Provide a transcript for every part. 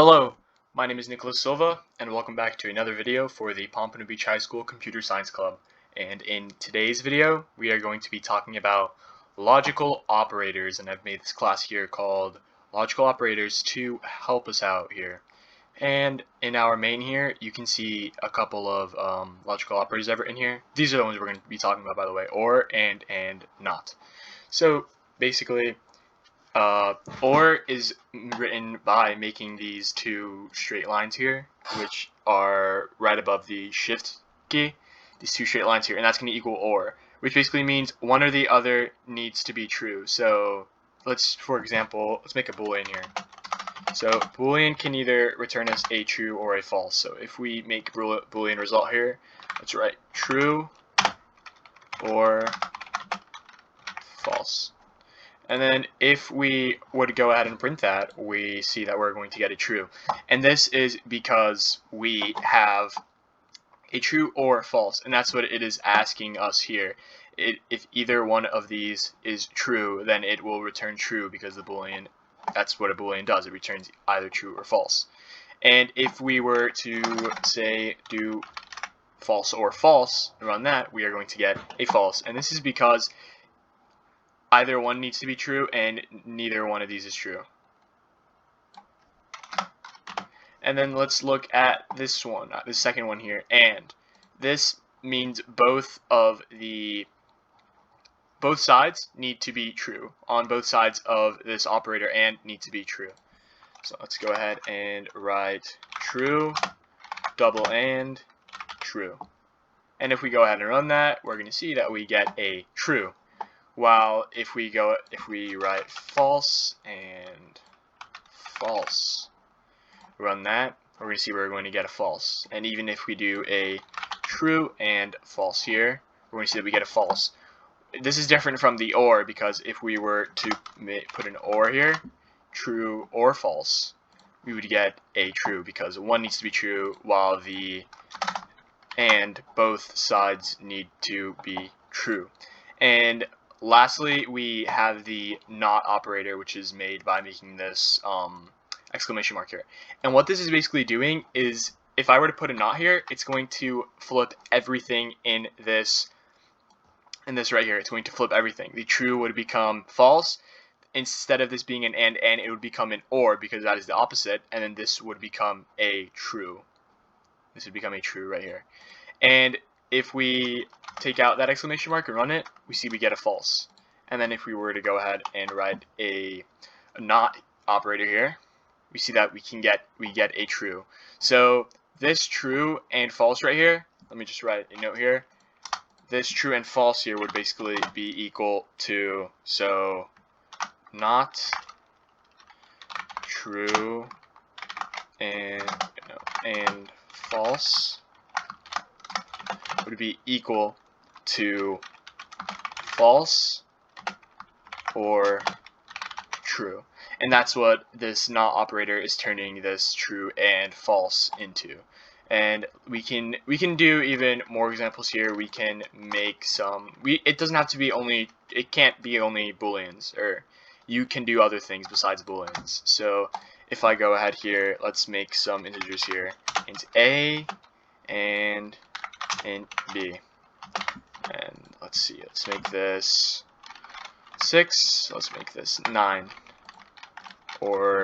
Hello, my name is Nicholas Silva, and welcome back to another video for the Pompano Beach High School Computer Science Club. And in today's video, we are going to be talking about logical operators, and I've made this class here called Logical Operators to help us out here. And in our main here, you can see a couple of logical operators ever in here. These are the ones we're going to be talking about, by the way, or, and not. So basically, OR is written by making these two straight lines here, which are right above the shift key, these two straight lines here, and that's going to equal OR, which basically means one or the other needs to be true. So for example, let's make a Boolean here. So Boolean can either return us a true or a false. So if we make Boolean result here, let's write true or false. And then if we were to go ahead and print that, we see that we're going to get a true. And this is because we have a true or false, and that's what it is asking us here. If either one of these is true, then it will return true because the Boolean, that's what a Boolean does. It returns either true or false. And if we were to say do false or false, run that, we are going to get a false. And this is because either one needs to be true and neither one of these is true. And then let's look at this one, the second one here, and this means both sides need to be true on both sides of this operator and need to be true. So let's go ahead and write true, double and true. And if we go ahead and run that, we're going to see that we get a true. While if we write false and false, run that, we're going to see we're going to get a false. And even if we do a true and false here, we're going to see that we get a false. This is different from the OR, because if we were to put an OR here, true or false, we would get a true because one needs to be true while and both sides need to be true. And lastly, we have the not operator, which is made by making this exclamation mark here. And what this is basically doing is, if I were to put a not here, it's going to flip everything in this right here. It's going to flip everything. The true would become false. Instead of this being an and, it would become an or, because that is the opposite. And then this would become a true. This would become a true right here. And if we take out that exclamation mark and run it, we see we get a false. And then if we were to go ahead and write a not operator here, we see that we get a true. So this true and false right here, let me just write a note here. This true and false here would basically be equal to, so not true and false would be equal to false or true. And that's what this not operator is turning this true and false into. And we can do even more examples here. We can make some, it doesn't have to be only, it can't be only Booleans, or you can do other things besides Booleans. So if I go ahead here, let's make some integers here. Int A and int B. And let's see, let's make this 6, let's make this 9, or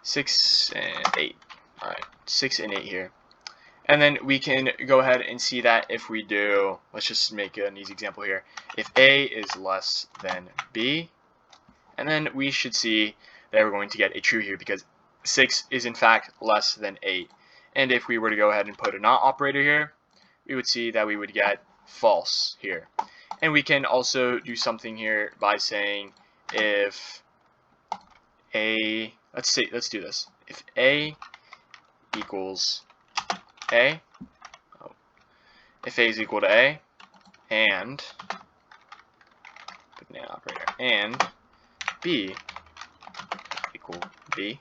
6 and 8. Alright, 6 and 8 here. And then we can go ahead and see that if we do, let's just make an easy example here. If A is less than B, and then we should see that we're going to get a true here, because 6 is in fact less than 8. And if we were to go ahead and put a not operator here, we would see that we would get false here. And we can also do something here by saying if A, let's do this. If A equals A, if A is equal to A, and put an operator, and B equal B,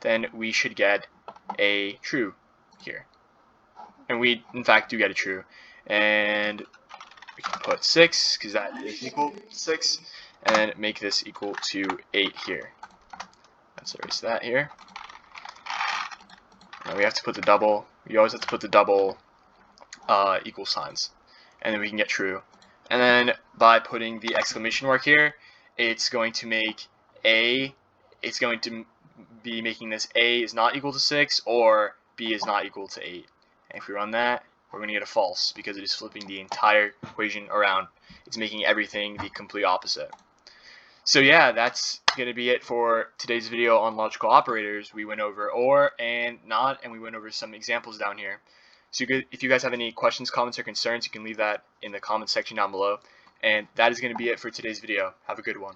then we should get a true here. And we in fact do get a true. And we can put 6, because that is equal to 6, and then make this equal to 8 here. Let's erase that here. we have to put the double. You always have to put the double equal signs, and then we can get true. And then by putting the exclamation mark here, it's going to make A. It's going to be making this A is not equal to 6 or B is not equal to 8. And if we run that, we're going to get a false because it is flipping the entire equation around. It's making everything the complete opposite. So yeah, that's going to be it for today's video on logical operators. We went over OR and NOT, and we went over some examples down here. So if you guys have any questions, comments, or concerns, you can leave that in the comment section down below. And that is going to be it for today's video. Have a good one.